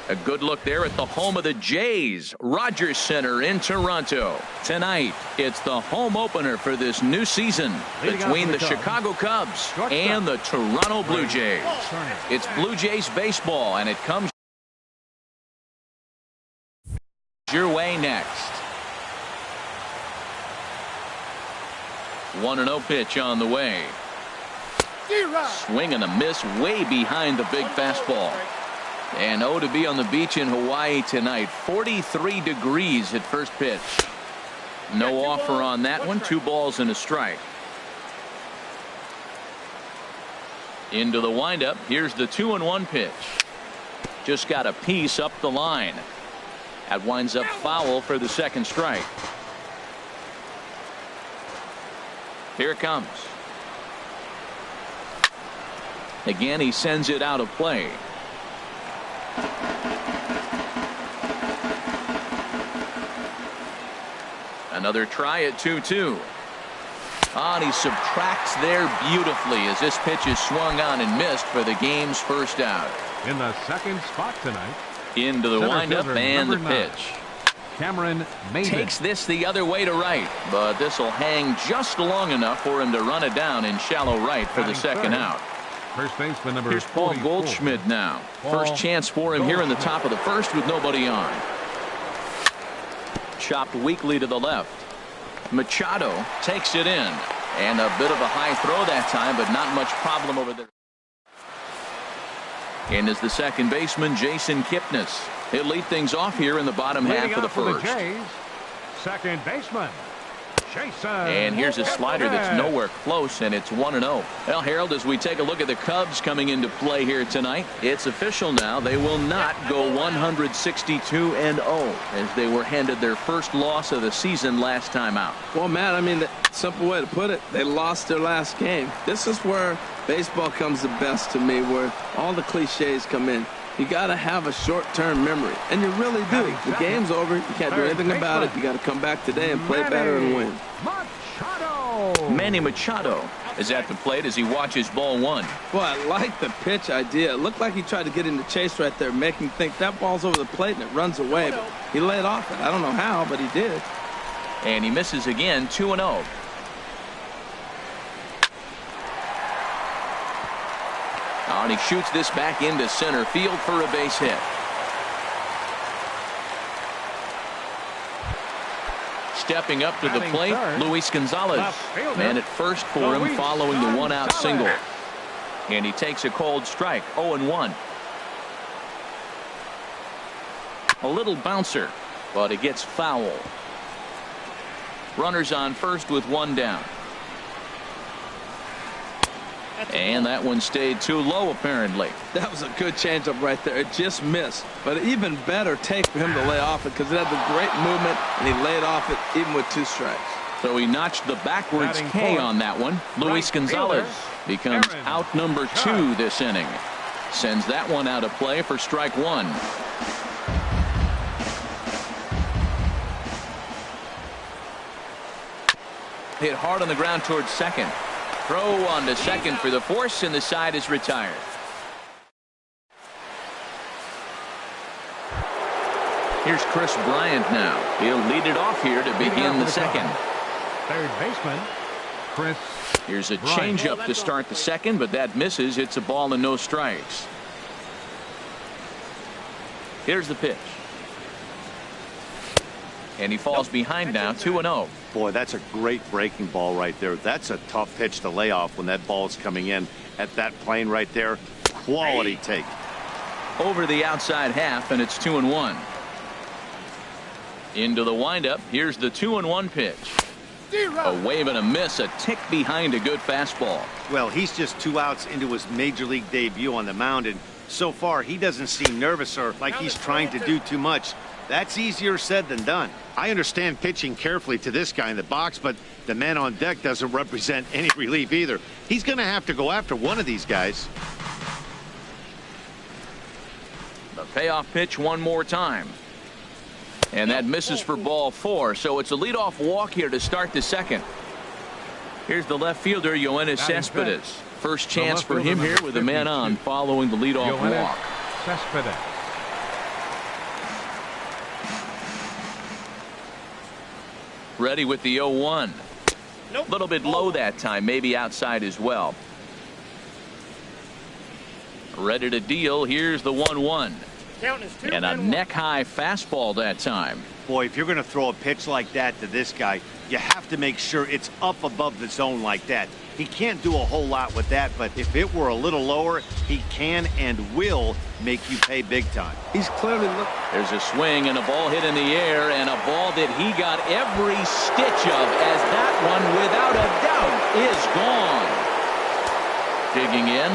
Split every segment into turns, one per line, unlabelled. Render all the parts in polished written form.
A good look there at the home of the Jays, Rogers Center in Toronto. Tonight, it's the home opener for this new season between the Chicago Cubs and the Toronto Blue Jays. It's Blue Jays baseball, and it comes your way next. 1-0 pitch on the way. Swing and a miss way behind the big fastball. And to be on the beach in Hawaii tonight. 43 degrees at first pitch. No offer on that one. 2 balls and a strike. Into the windup. Here's the 2-1 pitch. Just got a piece up the line. That winds up foul for the second strike. Here it comes. Again, he sends it out of play. Another try at 2-2. And he subtracts there beautifully as this pitch is swung on and missed for the game's first out.
In the second spot tonight.
Into the windup and the pitch.
Cameron
takes this the other way to right, but this will hang just long enough for him to run it down in shallow right for the second out.
First baseman number
Here's Paul
44.
Goldschmidt now. First chance for him here in the top of the first with nobody on. Chopped weakly to the left. Machado takes it in, and a bit of a high throw that time, but not much problem over there. In is the second baseman, Jason Kipnis. He'll lead things off here in the bottom half of the first.
Second baseman, Jason.
And here's a slider that's nowhere close, and it's 1-0. Well, Harold, as we take a look at the Cubs coming into play here tonight, it's official now. They will not go 162-0 as they were handed their first loss of the season last time out.
Well, Matt, I mean, the simple way to put it, they lost their last game. This is where baseball comes the best to me, where all the cliches come in. You got to have a short-term memory, and you really do. The game's over. You can't do anything about it. You got to come back today and play better and win.
Manny Machado is at the plate as he watches ball one.
Boy, I like the pitch idea. It looked like he tried to get into chase right there, make him think that ball's over the plate and it runs away, but he laid off it. I don't know how, but he did.
And he misses again, 2-0. And he shoots this back into center field for a base hit. Stepping up to the plate, Luis Gonzalez. Man at first for him following the one-out single. And he takes a cold strike, 0-1. A little bouncer, but it gets foul. Runners on first with one down. And that one stayed too low, apparently.
That was a good changeup right there. It just missed. But an even better take for him to lay off it because it had the great movement, and he laid off it even with 2 strikes.
So he notched the backwards K on that one. Luis Gonzalez becomes out number 2 this inning. Sends that one out of play for strike 1. Hit hard on the ground towards second. Throw on to second for the force, and the side is retired. Here's Chris Bryant now. He'll lead it off here to begin the second.
Third baseman, Chris.
Here's a changeup to start the second, but that misses. It's a ball and no strikes. Here's the pitch. And he falls behind now, 2-0.
Boy, that's a great breaking ball right there. That's a tough pitch to lay off when that ball's coming in at that plane right there. Quality take.
Over the outside half, and it's 2-1. Into the windup. Here's the 2-1 pitch. A wave and a miss, a tick behind a good fastball.
Well, he's just 2 outs into his major league debut on the mound, and so far he doesn't seem nervous or like he's trying to do too much. That's easier said than done. I understand pitching carefully to this guy in the box, but the man on deck doesn't represent any relief either. He's going to have to go after one of these guys.
The payoff pitch one more time. And that misses for ball 4, so it's a leadoff walk here to start the second. Here's the left fielder, Yoenis Cespedes. First chance for him here with a man on following the leadoff walk.
Cespedes.
Ready with the 0-1. A little bit low that time, maybe outside as well. Ready to deal. Here's the 1-1. And a neck-high fastball that time.
Boy, if you're going to throw a pitch like that to this guy, you have to make sure it's up above the zone like that. He can't do a whole lot with that, but if it were a little lower, he can and will make you pay big time.
He's clearly looking.
There's a swing and a ball hit in the air, and a ball that he got every stitch of, as that one, without a doubt, is gone. Digging in,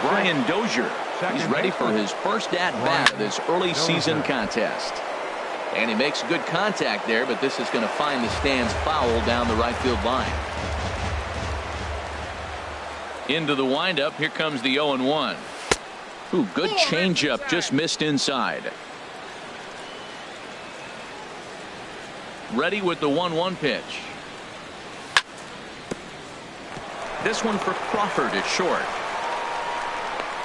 Brian Dozier. He's ready for his first at-bat of this early season contest. And he makes good contact there, but this is going to find the stands foul down the right field line. Into the windup. Here comes the 0-1. Ooh, good changeup, just missed inside. Ready with the 1-1 pitch. This one for Crawford is short.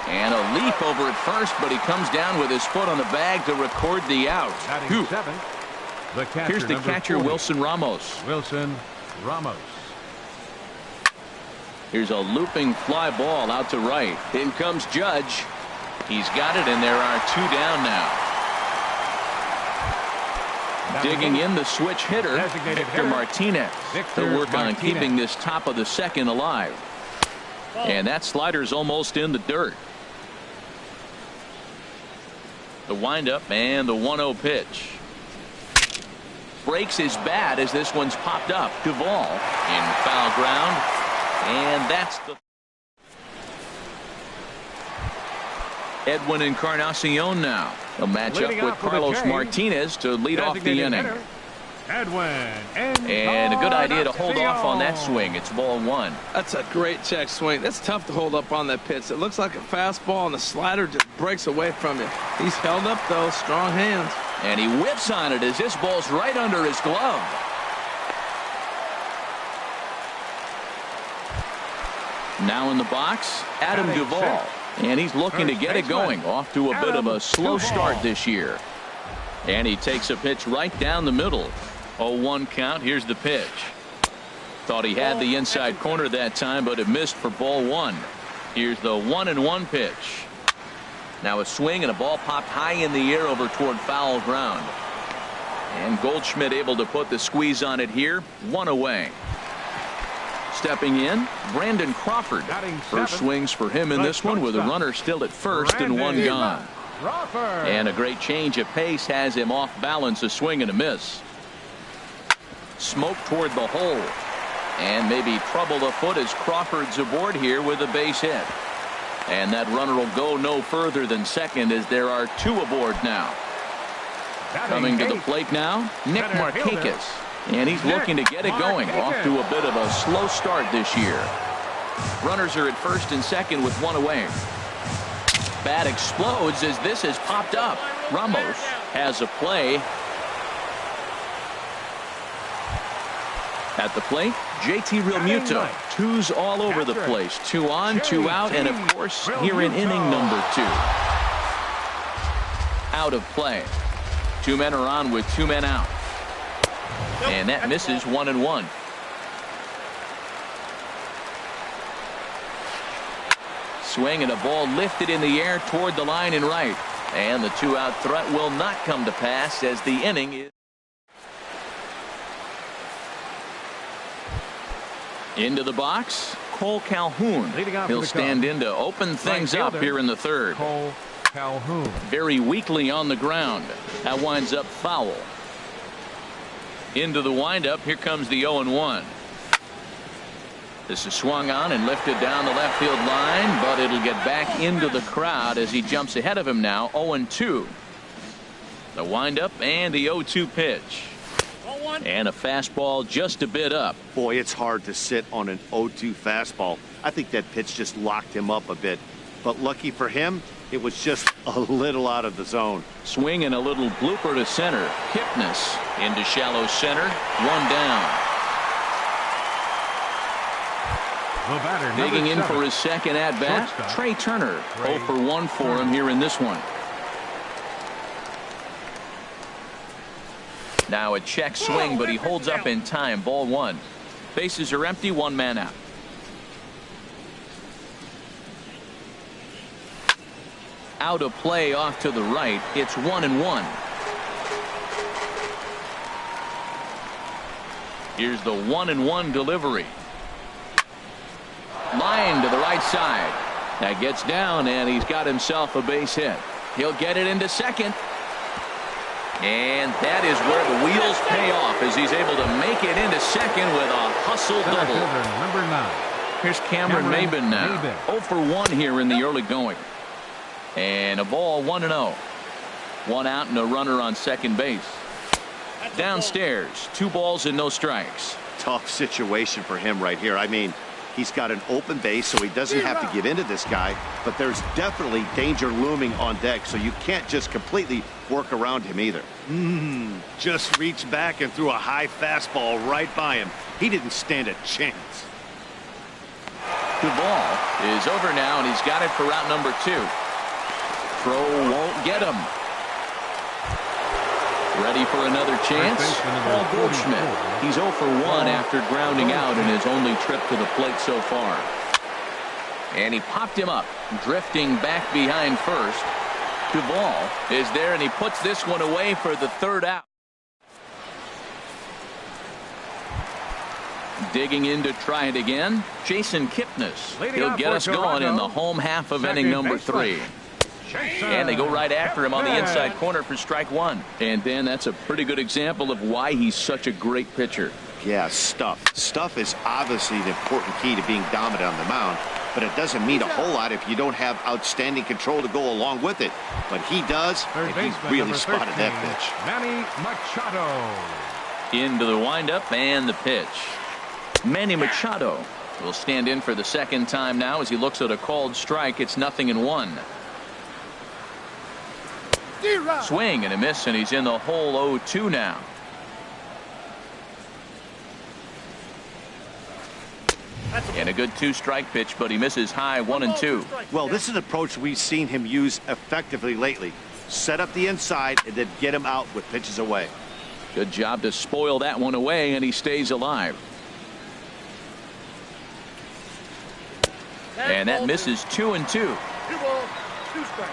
And a leap over at first, but he comes down with his foot on the bag to record the out. Here's the catcher,
40.
Wilson Ramos.
Wilson Ramos.
Here's a looping fly ball out to right. In comes Judge. He's got it, and there are two down now. Digging in, the switch hitter, Victor Martinez. He'll work on keeping this top of the second alive. And that slider's almost in the dirt. The windup and the 1-0 pitch. Breaks his bat as this one's popped up. Duvall in foul ground. And that's the Edwin Encarnacion now. A matchup with Carlos Martinez to lead off the inning. And a good idea to hold off on that swing. It's ball one.
That's a great check swing. That's tough to hold up on that pitch. It looks like a fastball, and the slider just breaks away from you. He's held up, though. Strong hands.
And he whips on it as this ball's right under his glove. Now in the box, Adam Duvall. And he's looking to get it going. Off to a bit of a slow start this year. And he takes a pitch right down the middle. 0-1 count. Here's the pitch. Thought he had the inside corner that time, but it missed for ball one. Here's the 1-1 pitch. Now a swing and a ball popped high in the air over toward foul ground. And Goldschmidt able to put the squeeze on it here. One away. Stepping in, Brandon Crawford. First swings for him in this one with a runner still at first and one gone. And a great change of pace has him off balance, a swing and a miss. Smoke toward the hole. And maybe trouble afoot as Crawford's aboard here with a base hit. And that runner will go no further than second as there are two aboard now. Coming to the plate now, Nick Markakis. And he's looking to get it going. Off to a bit of a slow start this year. Runners are at first and second with one away. Bat explodes as this has popped up. Ramos has a play. At the plate, JT Realmuto. Twos all over the place. 2 on, 2 out, and of course here in inning number 2. Out of play. 2 men are on with 2 men out. And that misses 1-1. Swing and a ball lifted in the air toward the line and right. And the 2-out threat will not come to pass as the inning is. Into the box, Cole Calhoun. He'll stand in to open things up here in the third.
Cole Calhoun.
Very weakly on the ground. That winds up foul. Into the windup. Here comes the 0-1. This is swung on and lifted down the left field line, but it'll get back into the crowd as he jumps ahead of him now. 0-2. The windup and the 0-2 pitch. And a fastball just a bit up.
Boy, it's hard to sit on an 0-2 fastball. I think that pitch just locked him up a bit. But lucky for him, it was just a little out of the zone.
Swing and a little blooper to center. Kipnis into shallow center. 1 down. Digging in for his second at bat, Trey Turner. 0 for 1 for him here in this one. Now a check swing, but he holds up in time. Ball one. Bases are empty, one man out. Out of play off to the right. It's 1-1. Here's the 1-1 delivery. Line to the right side. That gets down, and he's got himself a base hit. He'll get it into second. And that is where the wheels pay off as he's able to make it into second with a hustle double.
Number 9.
Here's Cameron Maybin now. 0 for 1 here in the early going. And a ball 1-0. One out and a runner on second base. Downstairs, 2 balls and no strikes.
Tough situation for him right here. I mean, he's got an open base, so he doesn't have to give in to this guy, but there's definitely danger looming on deck, so you can't just completely work around him either. Just reached back and threw a high fastball right by him. He didn't stand a chance.
The ball is over now, and he's got it for route number 2. Throw won't get him. Ready for another chance? Paul Goldschmidt. He's 0 for 1 after grounding out in his only trip to the plate so far. And he popped him up, drifting back behind first. Duvall is there, and he puts this one away for the 3rd out. Digging in to try it again, Jason Kipnis. He'll get us going in the home half of inning number 3. And they go right after him on the inside corner for strike 1. And then that's a pretty good example of why he's such a great pitcher.
Yeah, stuff. Stuff is obviously an important key to being dominant on the mound, but it doesn't mean a whole lot if you don't have outstanding control to go along with it. But he does, and he really spotted that pitch.
Manny Machado.
Into the windup and the pitch. Manny Machado will stand in for the 2nd time now as he looks at a called strike. It's 0-1. Swing and a miss, and he's in the hole 0-2 now. And a good 2-strike pitch, but he misses high 1-2.
Well, this is an approach we've seen him use effectively lately. Set up the inside and then get him out with pitches away.
Good job to spoil that one away, and he stays alive. And that misses 2-2.
2 balls, 2 strikes.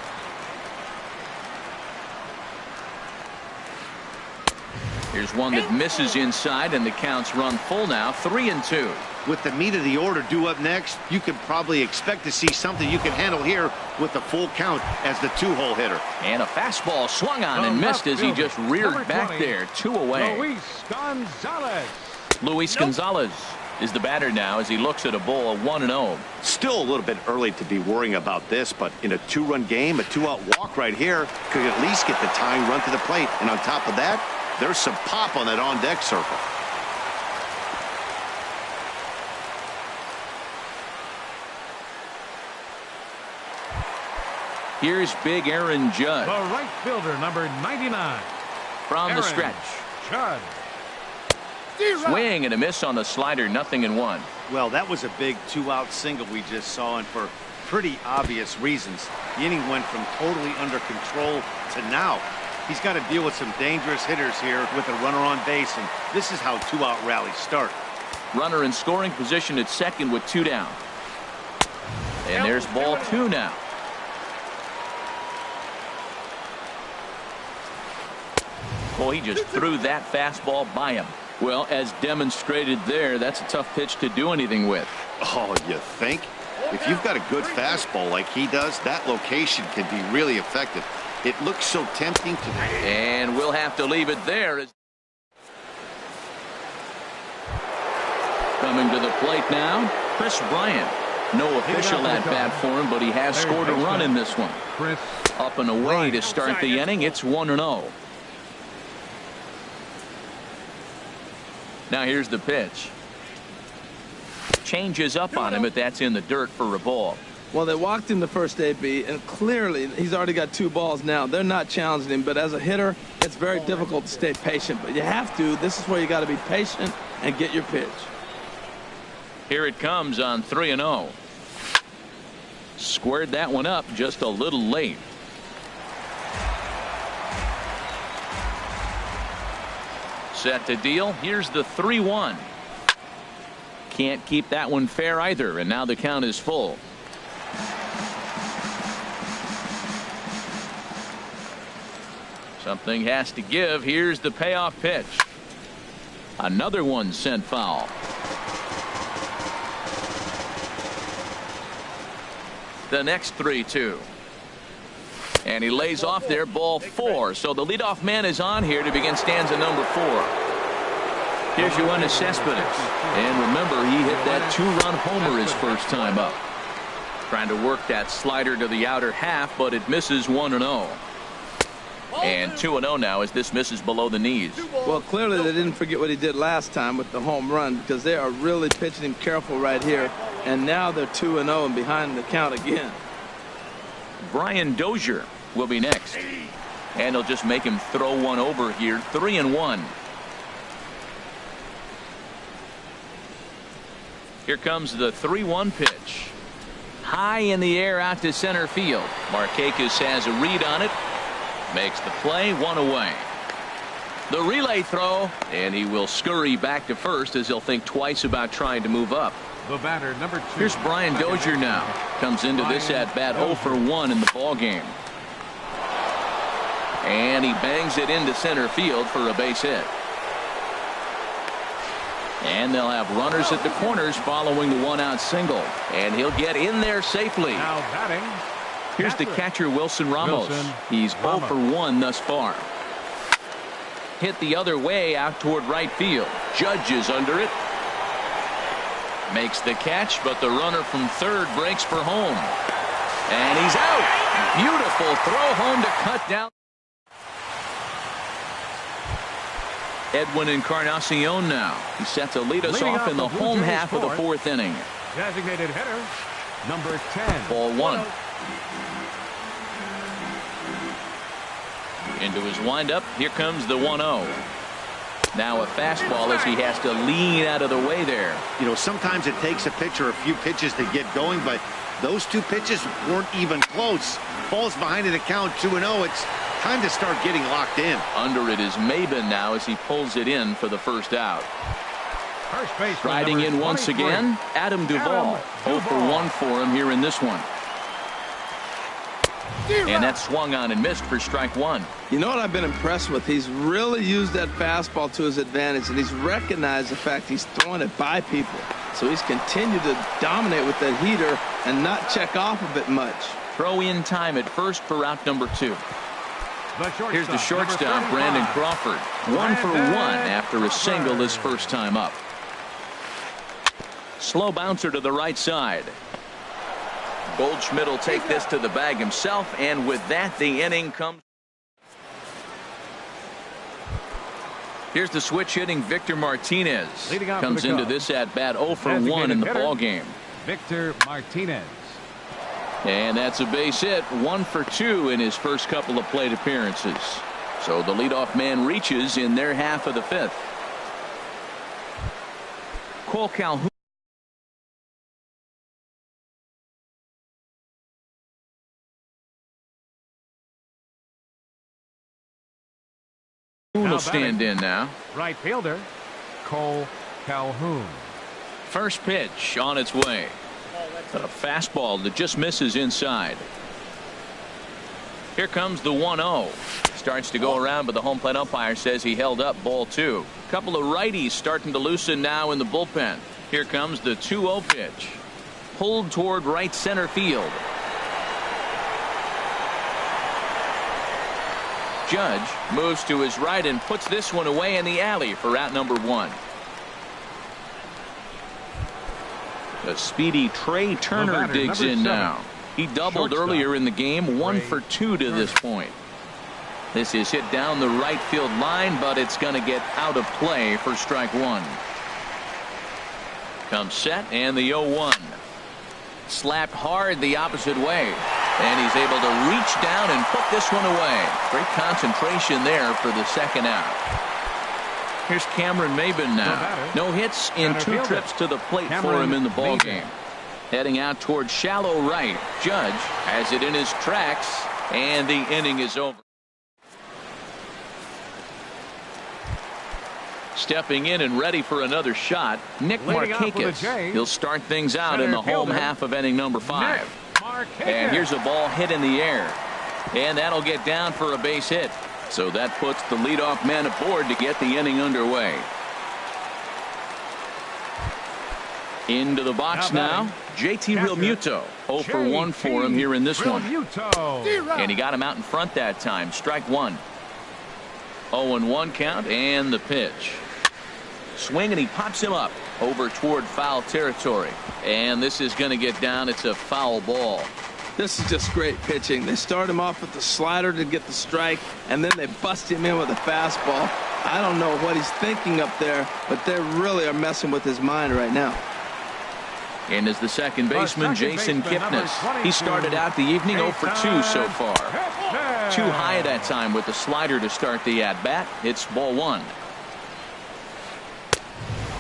Here's one that misses inside, and the count's run full now, 3-2.
With the meat of the order due up next, you could probably expect to see something you can handle here with the full count as the 2-hole hitter.
And a fastball swung on and missed as he just reared back there, 2 away. Luis Gonzalez is the batter now as he looks at a ball 1-0.
Still a little bit early to be worrying about this, but in a 2-run game, a 2-out walk right here could at least get the tying run to the plate. And on top of that, there's some pop on that on-deck circle.
Here's big Aaron Judd.
The right fielder, number 99.
From the stretch.
Judd.
Swing and a miss on the slider, 0-1.
Well, that was a big 2-out single we just saw, and for pretty obvious reasons. The inning went from totally under control to now. He's got to deal with some dangerous hitters here with a runner on base, and this is how 2-out rallies start.
Runner in scoring position at second with 2 down. And there's ball 2 now. Boy, he just threw that fastball by him. Well, as demonstrated there, that's a tough pitch to do anything with.
Oh, you think? If you've got a good fastball like he does, that location can be really effective. It looks so tempting to...
And we'll have to leave it there. Coming to the plate now, Chris Bryant. No official at bat for him, but he has scored a run in this one. Up and away to start the inning. It's 1-0. Now here's the pitch. Changes up on him, but that's in the dirt for a ball.
Well, they walked him the first AB, and clearly he's already got 2 balls now. They're not challenging him, but as a hitter, it's very difficult to stay patient. But you have to. This is where you got to be patient and get your pitch.
Here it comes on 3-0. Squared that one up just a little late. set to deal. Here's the 3-1. Can't keep that one fair either, and now the count is full. Something has to give. Here's the payoff pitch. Another one sent foul. The next 3-2. And he lays off there, ball 4. So the leadoff man is on here to begin stanza number 4. Here's Yoenis Cespedes. And remember, he hit that 2-run homer his first time up. Trying to work that slider to the outer half, but it misses 1-0. And 2-0 now as this misses below the knees.
Well, clearly they didn't forget what he did last time with the home run, because they are really pitching him careful right here. And now they're 2-0 and behind the count again.
Brian Dozier will be next. And he'll just make him throw one over here. 3-1. Here comes the 3-1 pitch. High in the air out to center field. Markakis has a read on it. Makes the play, 1 away. The relay throw, and he will scurry back to first as he'll think twice about trying to move up.
The batter, number 2.
Here's Brian Dozier now. Comes into this at bat 0 for 1 in the ball game. And he bangs it into center field for a base hit. And they'll have runners at the corners following the 1-out single. And he'll get in there safely.
Now batting.
Here's the catcher, Wilson Ramos. He's 0 for 1 thus far. Hit the other way out toward right field. Judge is under it. Makes the catch, but the runner from third breaks for home. And he's out. Beautiful throw home to cut down. Edwin Encarnacion now. He set to lead us off in the home half of the 4th inning.
Designated hitter, number 10.
Ball 1. Into his windup. Here comes the 1-0. Now a fastball as he has to lean out of the way there.
You know, sometimes it takes a pitcher a few pitches to get going, but those 2 pitches weren't even close. Falls behind in the count, 2-0. It's time to start getting locked in.
Under it is Maben now as he pulls it in for the first out.
First base
riding in once again, Adam Duvall. 0 for 1 for him here in this one. And that swung on and missed for strike 1.
You know what I've been impressed with? He's really used that fastball to his advantage, and he's recognized the fact he's throwing it by people. So he's continued to dominate with that heater and not check off of it much.
Throw in time at first for out number 2. Here's the shortstop, Brandon Crawford. 1 for 1 after a single his first time up. Slow bouncer to the right side. Goldschmidt will take this to the bag himself, and with that the inning comes. Here's the switch hitting Victor Martinez. Comes into this at bat 0 for 1 in the ball game.
Victor Martinez.
And that's a base hit. 1 for 2 in his first couple of plate appearances. So the leadoff man reaches in their half of the 5th. Cole Calhoun will stand in now.
Right fielder, Cole Calhoun.
First pitch on its way. A fastball that just misses inside. Here comes the 1-0. Starts to go around, but the home plate umpire says he held up. Ball 2. Couple of righties starting to loosen now in the bullpen. Here comes the 2-0 pitch. Pulled toward right center field. Judge moves to his right and puts this one away in the alley for out number 1. The speedy Trey Turner digs in now. He doubled earlier in the game. 1 for 2 to this point. This is hit down the right field line, but it's going to get out of play for strike 1. Comes set, and the 0-1. Slapped hard the opposite way. And he's able to reach down and put this one away. Great concentration there for the second out. Here's Cameron Maben now. No hits in 2 trips to the plate for him in the ball game. Heading out towards shallow right. Judge has it in his tracks, and the inning is over. Stepping in and ready for another shot, Nick
Leading off with the
Markakis.
Jays,
He'll start things out in
center
the home
fielder,
half of inning number 5.
Markakis.
And here's a ball hit in the air. And that'll get down for a base hit. So that puts the leadoff man aboard to get the inning underway. Into the box now, JT Realmuto. 0 for 1 for him here in this one. And he got him out in front that time. Strike 1. 0-1 count and the pitch. Swing and he pops him up over toward foul territory. And this is going to get down. It's a foul ball.
This is just great pitching. They start him off with the slider to get the strike, and then they bust him in with a fastball. I don't know what he's thinking up there, but they really are messing with his mind right now.
And as the second baseman, Jason Kipnis. He started out the evening 0 for 2 so far. Too high that time with the slider to start the at-bat. It's ball 1.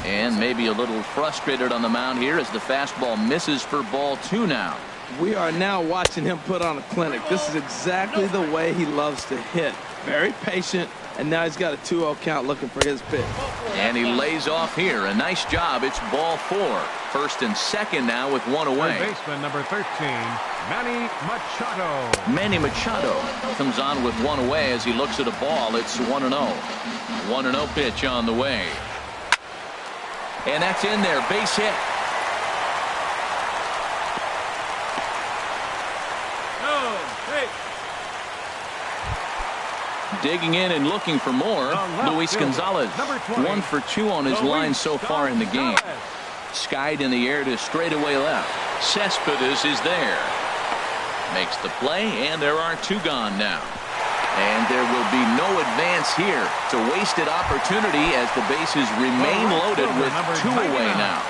And maybe a little frustrated on the mound here as the fastball misses for ball 2 now.
We are now watching him put on a clinic. This is exactly the way he loves to hit. Very patient, and now he's got a 2-0 count looking for his pitch.
And he lays off here. A nice job. It's ball 4. First and second now with 1 away.
Third baseman number 13, Manny Machado.
Manny Machado comes on with 1 away as he looks at a ball. It's 1-0. 1-0 pitch on the way. And that's in there. Base hit. Digging in and looking for more, Luis Gonzalez. 1 for 2 on his line so far in the game. Skied in the air to straightaway left. Cespedes is there. Makes the play, and there are 2 gone now. And there will be no advance here. It's a wasted opportunity as the bases remain loaded with 2 away now.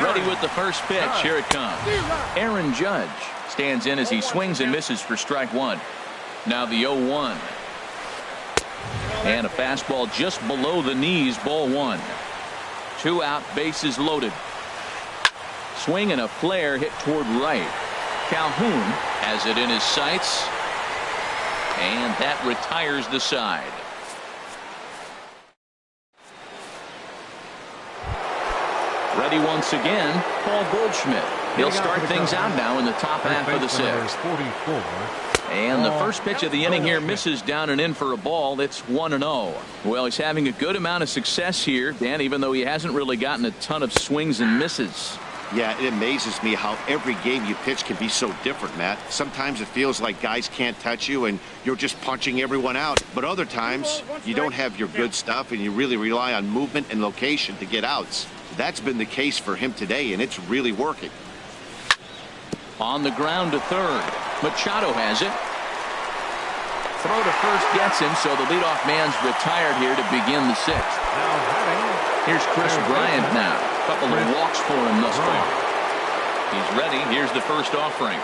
Ready with the first pitch. Here it comes. Aaron Judge stands in as he swings and misses for strike 1. Now the 0-1. And a fastball just below the knees, ball 1. 2 out, bases loaded. Swing and a flare hit toward right. Calhoun has it in his sights. And that retires the side. Ready once again, Paul Goldschmidt. He'll start things out now in the top half of the 6th.
44.
And the first pitch of the inning here misses down and in for a ball. It's 1-0. Well, he's having a good amount of success here, Dan, even though he hasn't really gotten a ton of swings and misses.
Yeah, it amazes me how every game you pitch can be so different, Matt. Sometimes it feels like guys can't touch you and you're just punching everyone out. But other times you don't have your good stuff and you really rely on movement and location to get outs. That's been the case for him today, and it's really working.
On the ground to third. Machado has it. Throw to first gets him, so the leadoff man's retired here to begin the 6th. Here's Chris Bryant now. A couple of walks for him thus far. He's ready. Here's the first offering.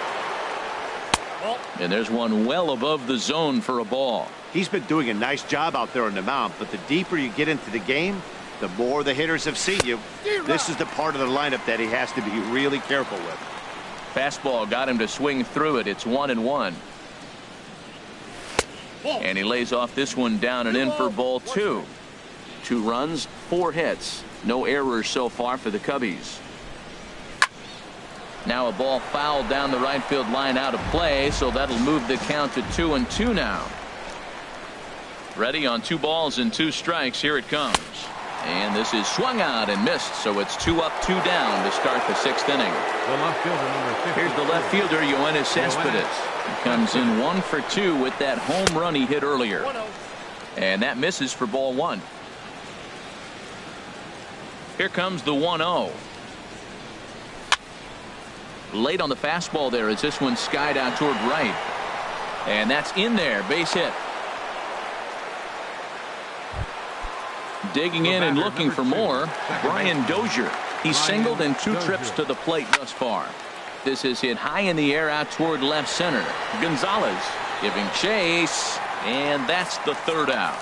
And there's one well above the zone for a ball.
He's been doing a nice job out there on the mound, but the deeper you get into the game, the more the hitters have seen you. This is the part of the lineup that he has to be really careful with.
Fastball got him to swing through it. It's 1-1. And he lays off this one down and in for ball 2. 2 runs, 4 hits. No errors so far for the Cubbies. Now a ball fouled down the right field line out of play, so that'll move the count to 2-2 now. Ready on 2 balls and 2 strikes. Here it comes. And this is swung out and missed, so it's 2 up, 2 down to start the 6th inning.
The left fielder number 50.
Here's the left fielder, Yoenis Cespedes. He comes in 1 for 2 with that home run he hit earlier. And that misses for ball 1. Here comes the 1-0. Late on the fastball there as this one skied out toward right. And that's in there, base hit. Digging in and looking for more, Brian Dozier. He's singled in 2 trips to the plate thus far. This is hit high in the air out toward left center. Gonzalez giving chase, and that's the 3rd out.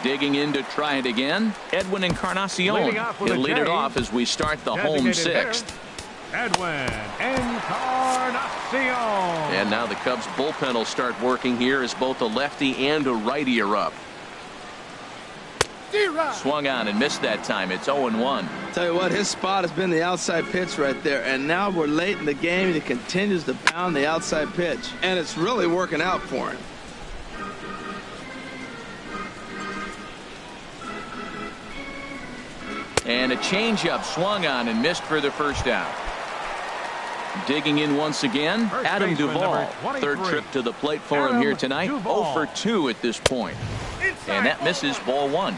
Digging in to try it again, Edwin Encarnacion. He'll lead it off as we start the home 6th.
Edwin Encarnacion.
And now the Cubs bullpen will start working here as both a lefty and a righty are up. Swung on and missed that time. It's 0-1.
Tell you what, his spot has been the outside pitch right there, and now we're late in the game and he continues to pound the outside pitch, and it's really working out for him.
And a changeup swung on and missed for the first out. Digging in once again, Adam Duvall. Third trip to the plate for him here tonight. 0 for 2 at this point. And that misses, ball 1.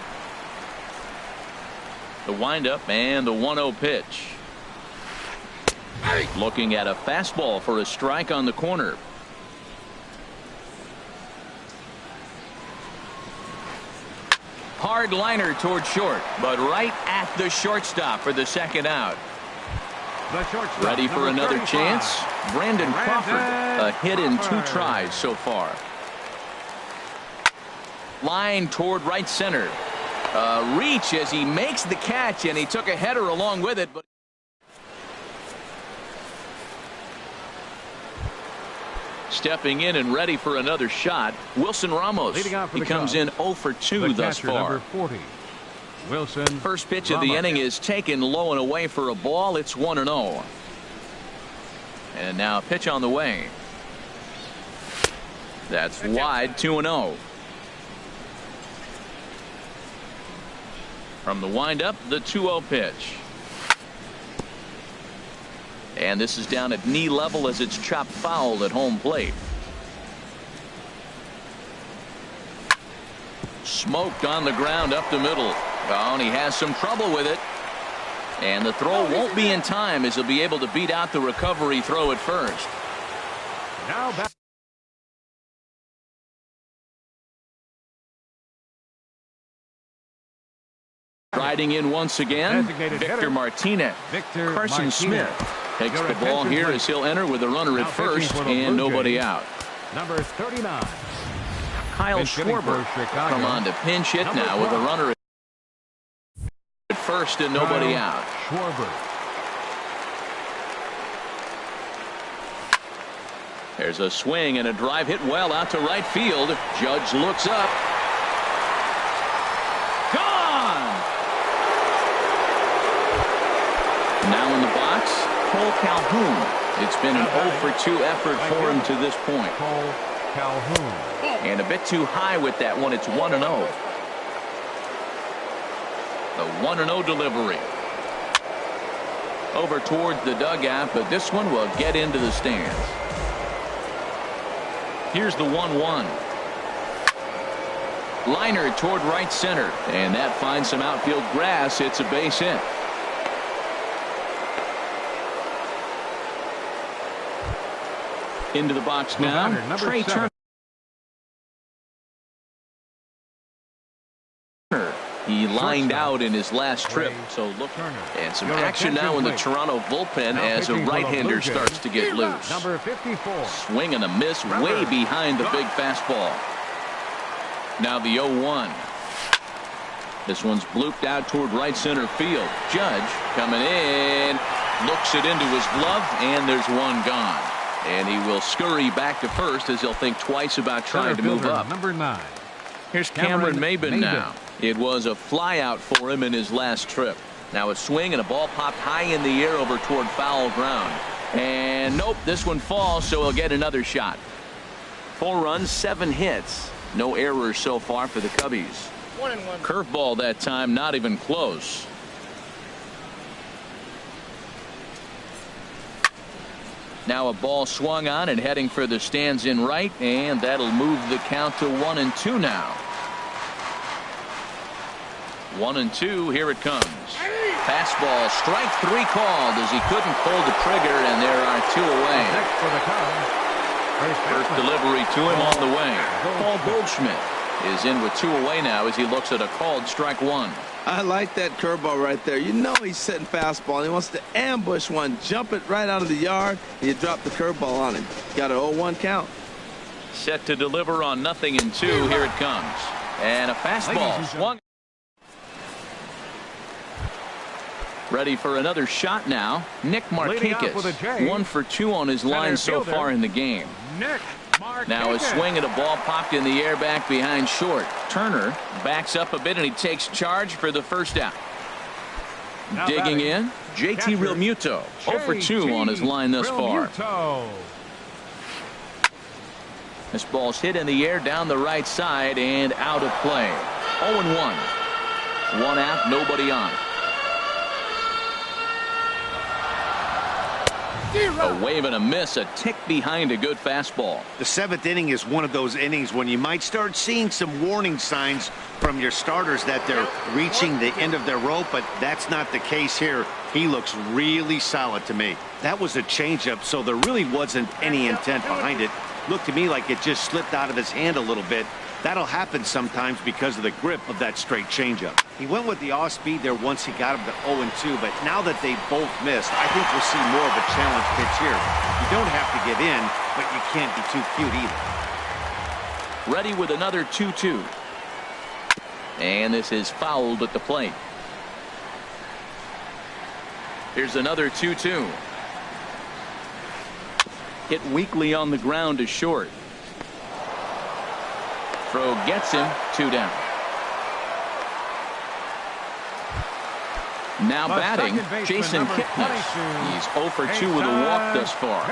The windup and the 1-0 pitch. Looking at a fastball for a strike on the corner. Hard liner toward short, but right at the shortstop for the second out. Ready for another chance? Brandon Crawford. A hit in 2 tries so far. Line toward right center. Reach as he makes the catch, and he took a header along with it. But stepping in and ready for another shot, Wilson Ramos. He comes in 0 for 2 thus far.
40. Wilson
First pitch of the inning is taken low and away for a ball. It's 1-0. And now a pitch on the way. That's wide, 2-0. From the windup, the 2-0 pitch. And this is down at knee level as it's chopped foul at home plate. Smoked on the ground up the middle. Oh, and he has some trouble with it. And the throw won't be in time as he'll be able to beat out the recovery throw at first.
now back.
Riding in once again, Victor Martinez. Carson Smith takes the ball here as he'll enter with a runner at first and nobody out.
Number 39.
Kyle Schwarber come on to pinch hit now with a runner at first and nobody out.
Schwarber.
There's a swing and a drive hit well out to right field. Judge looks up. Gone! Now in the box, Cole Calhoun. It's been an 0 for 2 effort for him to this point.
Cole Calhoun.
And a bit too high with that one. It's 1-0. The 1-0 delivery. Over towards the dugout, but this one will get into the stands. Here's the 1-1. Liner toward right center, and that finds some outfield grass. It's a base hit. Into the box now, Trey Turner. He lined out in his last trip, so look. And some action now in the Toronto bullpen as a right-hander starts to get loose.
Number 54.
Swing and a miss way behind the big fastball. Now the 0-1. This one's blooped out toward right center field. Judge coming in, looks it into his glove, and there's one gone. And he will scurry back to first as he'll think twice about trying to move up.
Number 9.
Here's Cameron Maybin now. It was a flyout for him in his last trip. Now a swing and a ball popped high in the air over toward foul ground. And nope, this one falls, so he'll get another shot. 4 runs, 7 hits. No errors so far for the Cubbies.
1-1.
Curveball that time, not even close. Now a ball swung on and heading for the stands in right, and that'll move the count to 1-2 now. 1-2, here it comes. Fastball, strike 3 called as he couldn't pull the trigger, and there are 2 away.
Next for the Cubs.
First delivery to him on the way. Paul Goldschmidt is in with 2 away now as he looks at a called strike 1.
I like that curveball right there. You know he's sitting fastball, and he wants to ambush one, jump it right out of the yard, and you drop the curveball on him. Got an 0-1 count.
Set to deliver on 0-2. Here it comes. And a fastball swung. Ready for another shot now. Nick
Leading off with a
Markakis,
J.
1 for 2 on his line so
fielder,
far in the game.
Nick Markakis.
Now a swing and a ball popped in the air back behind short. Turner backs up a bit and he takes charge for the first out.
Now
Digging
batting,
in, JT
catcher,
Realmuto, 0 for 2 on his line thus far.
Realmuto.
This ball's hit in the air down the right side and out of play. 0-1. 1 out, nobody on. A wave and a miss, a tick behind a good fastball.
The 7th inning is one of those innings when you might start seeing some warning signs from your starters that they're reaching the end of their rope, but that's not the case here. He looks really solid to me. That was a changeup, so there really wasn't any intent behind it. Looked to me like it just slipped out of his hand a little bit. That'll happen sometimes because of the grip of that straight changeup. He went with the off-speed there once he got him to 0-2, but now that they both missed, I think we'll see more of a challenge pitch here. You don't have to give in, but you can't be too cute either.
Ready with another 2-2. And this is fouled at the plate. Here's another 2-2. Hit weakly on the ground to short. Throw gets him, 2 down. Now
The
batting,
second baseman,
Jason
number
Kipnis.
22.
He's 0 for 2 with a walk thus far.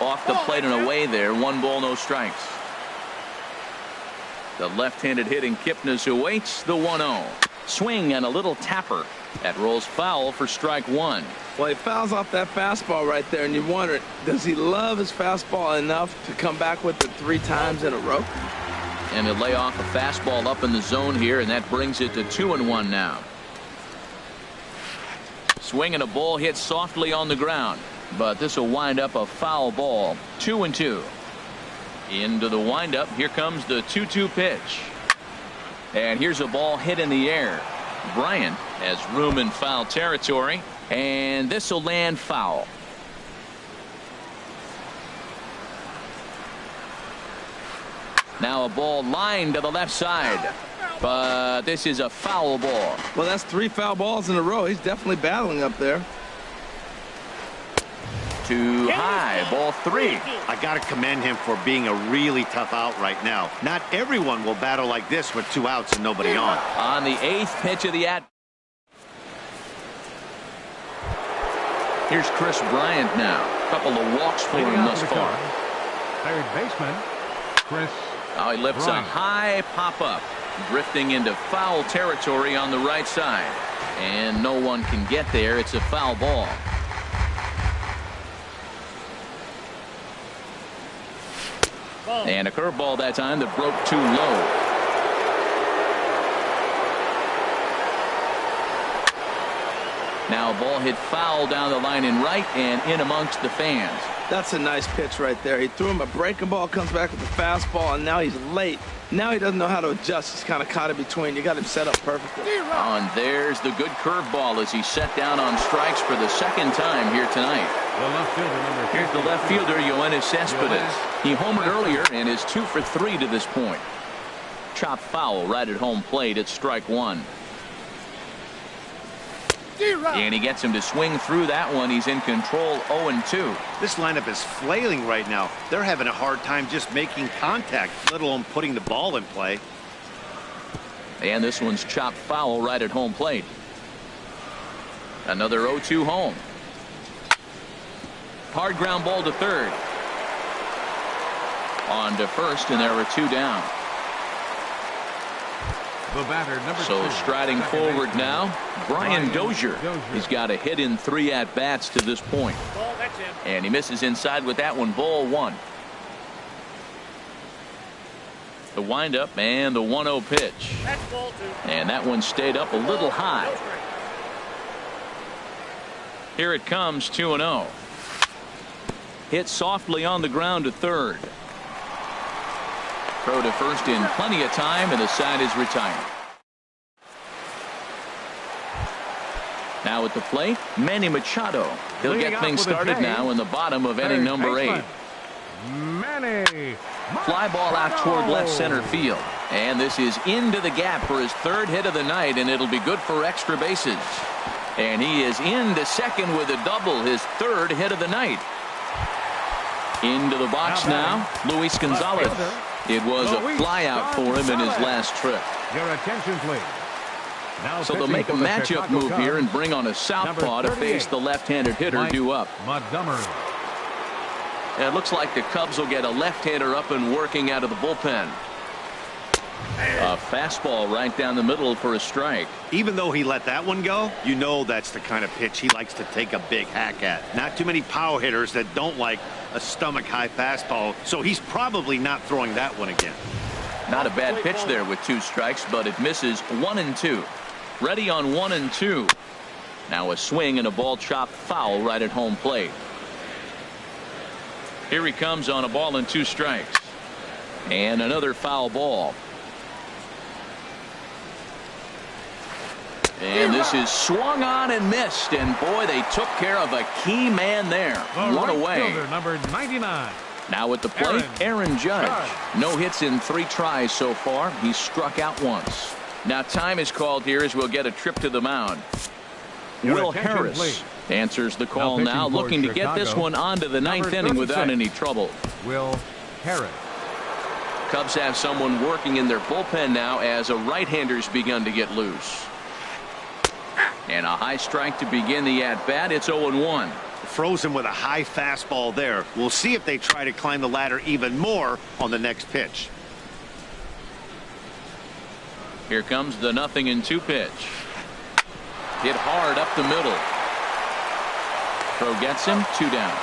Off the plate and away there, 1 ball, no strikes. The left-handed hitting Kipnis awaits the 1-0. Swing and a little tapper. That rolls foul for strike 1.
Well, he fouls off that fastball right there, and you wonder, does he love his fastball enough to come back with it 3 times in a row?
And he'll lay off a fastball up in the zone here, and that brings it to 2-1 now. Swing and a ball hit softly on the ground, but this will wind up a foul ball. 2-2. Into the windup. Here comes the 2-2 pitch. And here's a ball hit in the air. Bryant has room in foul territory, and this will land foul. Now a ball lined to the left side, but this is a foul ball.
Well, that's 3 foul balls in a row. He's definitely battling up there.
Too high, ball 3.
I got to commend him for being a really tough out right now. Not everyone will battle like this with 2 outs and nobody on.
On the 8th pitch of the at. Here's Chris Bryant now. A couple of walks for him thus far.
Third baseman, Chris.
Now he lifts
Bryant.
a high pop-up, drifting into foul territory on the right side. And no one can get there. It's a foul ball. And a curveball that time that broke too low. Now a ball hit foul down the line in right and in amongst the fans.
That's a nice pitch right there. He threw him a breaking ball, comes back with a fastball, and now he's late. Now he doesn't know how to adjust. He's kind of caught in between. You got him set up perfectly.
Oh, and there's the good curveball as he set down on strikes for the 2nd time here tonight.
The left fielder, number 50.
Here's the left fielder, Yoenis Cespedes. He homered earlier and is 2 for 3 to this point. Chopped foul right at home plate at strike 1. And he gets him to swing through that one. He's in control, 0-2.
This lineup is flailing right now. They're having a hard time just making contact, let alone putting the ball in play.
And this one's chopped foul right at home plate. Another 0-2 home. Hard ground ball to third. On to first, and there were 2 down.
The batter, number
So
2.
striding
Second
forward
baseman,
now, Brian Dozier. He's got a hit in 3 at-bats to this point.
Ball, that's him.
And he misses inside with that one, ball 1. The windup and the 1-0 pitch.
That's ball 2.
And that one stayed up a little high.
No strike.
Here it comes, 2-0. Hit softly on the ground to third. Throw to first in plenty of time, and the side is retired. Now at the plate, Manny Machado. He'll
Leading
get
off
things
with a
started
J.
now in the bottom of inning
Third
number 8.
baseman, Manny
Fly ball out toward left center field. And this is into the gap for his third hit of the night, and it'll be good for extra bases. And he is into second with a double, his third hit of the night. Into the box now, Luis Gonzalez. It was a flyout for him in his last trip.
Your attention, please. Now
so they'll make a matchup move here and bring on a southpaw to face the left-handed hitter due up.
Montgomery.
And it looks like the Cubs will get a left-hander up and working out of the bullpen. A fastball right down the middle for a strike.
Even though he let that one go, you know that's the kind of pitch he likes to take a big hack at. Not too many power hitters that don't like a stomach-high fastball, so he's probably not throwing that one again.
Not a bad pitch there with 2 strikes, but it misses 1-2. Ready on 1-2. Now a swing and a ball chopped foul right at home plate. Here he comes on a ball and 2 strikes. And another foul ball. And this is swung on and missed. And boy, they took care of a key man there. One away.
Number 99.
Now at the plate, Aaron Judge. No hits in 3 tries so far. He's struck out once. Now time is called here as we'll get a trip to the mound. Will Harris answers the call now, looking to get this one onto the 9th inning without any trouble.
Will Harris.
Cubs have someone working in their bullpen now as a right-hander's begun to get loose. And a high strike to begin the at-bat. It's 0-1.
Frozen with a high fastball there. We'll see if they try to climb the ladder even more on the next pitch.
Here comes the 0-2 pitch. Hit hard up the middle. Throw gets him, 2 down.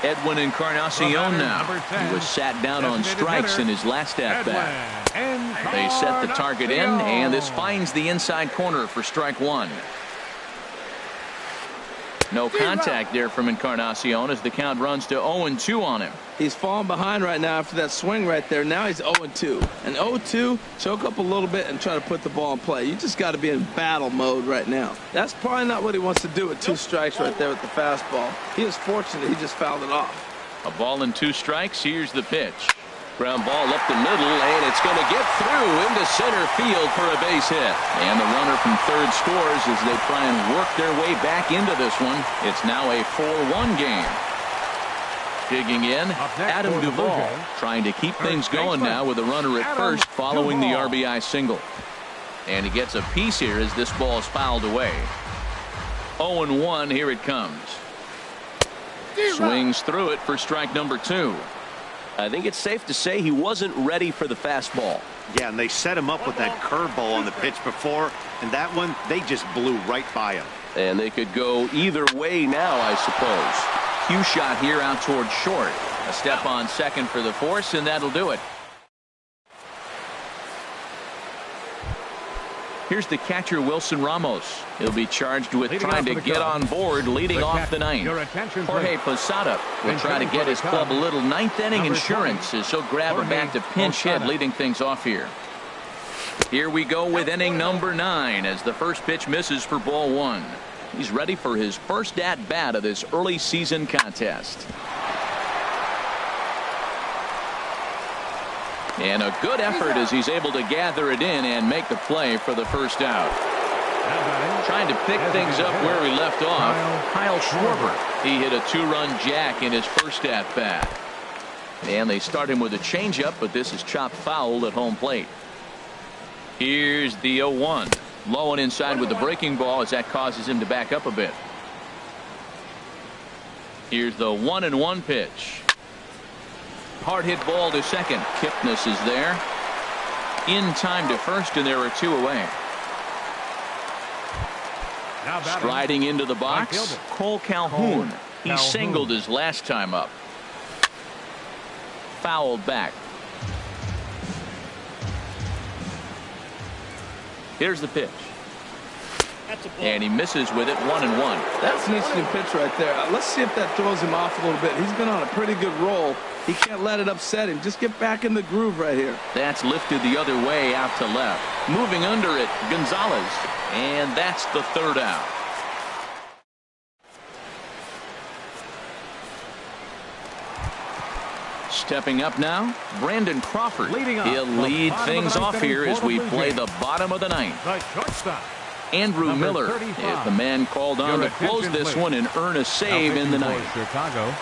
Edwin Encarnacion now. He was sat down on strikes in his last at-bat. They set the target in, and this finds the inside corner for strike 1. No contact there from Encarnacion as the count runs to 0-2 on him.
He's falling behind right now after that swing right there. Now he's 0-2. And 0-2, choke up a little bit and try to put the ball in play. You just got to be in battle mode right now. That's probably not what he wants to do with 2 strikes right there with the fastball. He is fortunate he just fouled it off.
A ball and 2 strikes. Here's the pitch. Ground ball up the middle, and it's going to get through into center field for a base hit. And the runner from third scores as they try and work their way back into this one. It's now a 4-1 game. Digging in, Adam Duvall trying to keep things going now with a runner at first following the RBI single. And he gets a piece here as this ball is fouled away. 0-1, here it comes. Swings through it for strike number 2. I think it's safe to say he wasn't ready for the fastball.
Yeah, and they set him up with that curveball on the pitch before, and that one, they just blew right by him.
And they could go either way now, I suppose. Cue shot here out towards short. A step on second for the force, and that'll do it. Here's the catcher, Wilson Ramos. He'll be charged with trying to get on board leading off the 9th. Jorge Posada will try to get his club a little 9th inning insurance as he'll grab a back to pinch hit leading things off here. Here we go with inning number 9 as the first pitch misses for ball 1. He's ready for his first at-bat of this early season contest. And a good effort as he's able to gather it in and make the play for the first out. Trying to pick things up where he left off, Kyle Schwarber. He hit a 2-run jack in his first at-bat. And they start him with a changeup, but this is chopped foul at home plate. Here's the 0-1. Low and inside with the breaking ball as that causes him to back up a bit. Here's the 1-1 pitch. Hard hit ball to second. Kipnis is there. In time to first, and there are 2 away. Striding into the box, Cole Calhoun. He singled his last time up. Fouled back. Here's the pitch. And he misses with it, 1-1.
That's an interesting pitch right there. Let's see if that throws him off a little bit. He's been on a pretty good roll. He can't let it upset him. Just get back in the groove right here.
That's lifted the other way out to left. Moving under it, Gonzalez. And that's the third out. Stepping up now, Brandon Crawford.
Leading off
He'll
the
lead
bottom of
things
the ninth
off here
inning
as
for the
we
Blue
play
Jays.
the bottom of the ninth.
The shortstop,
Andrew
number
Miller
35.
is the man called on
Your
to close
attention,
this
please.
one and earn a
Now
save in the
pitching for
ninth.
Chicago,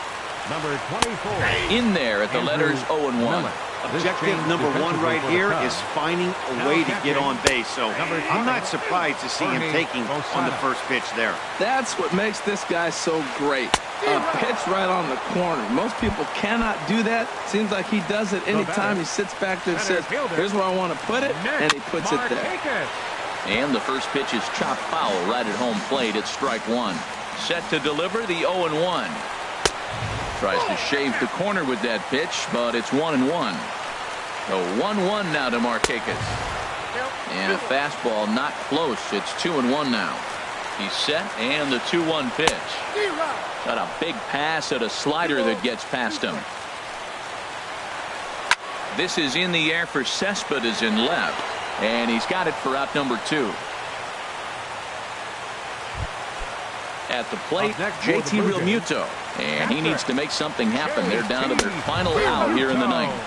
number 24.
In there at the
Andrew
letters 0-1.
Miller. This
Objective
changed
number one
defensively
right
for the
here
Cubs.
is finding a way to get on base. So
Number
I'm
20,
not surprised to see him
Jorge
taking on the
Posada.
first pitch there.
That's what makes this guy so great. A pitch right on the corner. Most people cannot do that. Seems like he does it anytime he sits back there and
Center
says,
fielder,
here's where I want to put it, and he puts it there.
Marquez.
And the first pitch is chopped foul right at home plate. It's strike one. Set to deliver the 0-1. Tries to shave the corner with that pitch, but it's 1-1. So 1-1 now to Marquez. And a fastball not close. It's 2-1 now. He's set, and the 2-1 pitch. Got a big pass at a slider that gets past him. This is in the air for Cespedes in left, and he's got it for out number 2. At the plate,
Up next for
JT
the Blue Jays.
Realmuto, and he needs to make something happen. They're down to their final out here in the ninth.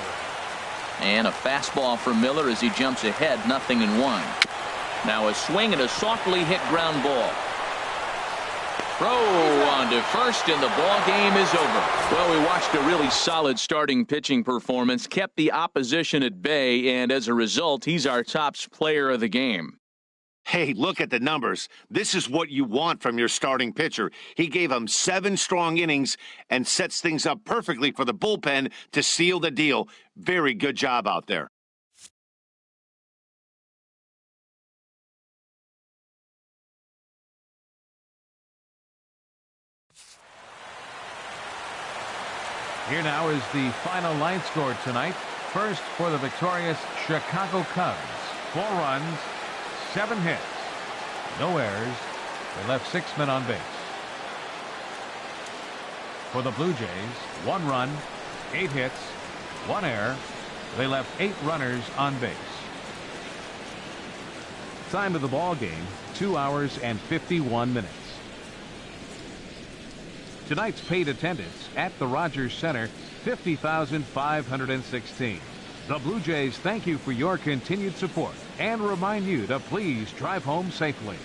And a fastball from Miller as he jumps ahead, 0-1. Now a swing and a softly hit ground ball. Throw on to first, and the ball game is over. Well, we watched a really solid starting pitching performance, kept the opposition at bay, and as a result, he's our top player of the game.
Hey, look at the numbers. This is what you want from your starting pitcher. He gave him 7 strong innings and sets things up perfectly for the bullpen to seal the deal. Very good job out there.
Here now is the final line score tonight. First for the victorious Chicago Cubs. 4 runs, 7 hits, no errors. They left 6 men on base. For the Blue Jays, 1 run, 8 hits, 1 error. They left 8 runners on base. Time of the ball game, 2 hours and 51 minutes. Tonight's paid attendance at the Rogers Center, 50,516. The Blue Jays thank you for your continued support and remind you to please drive home safely.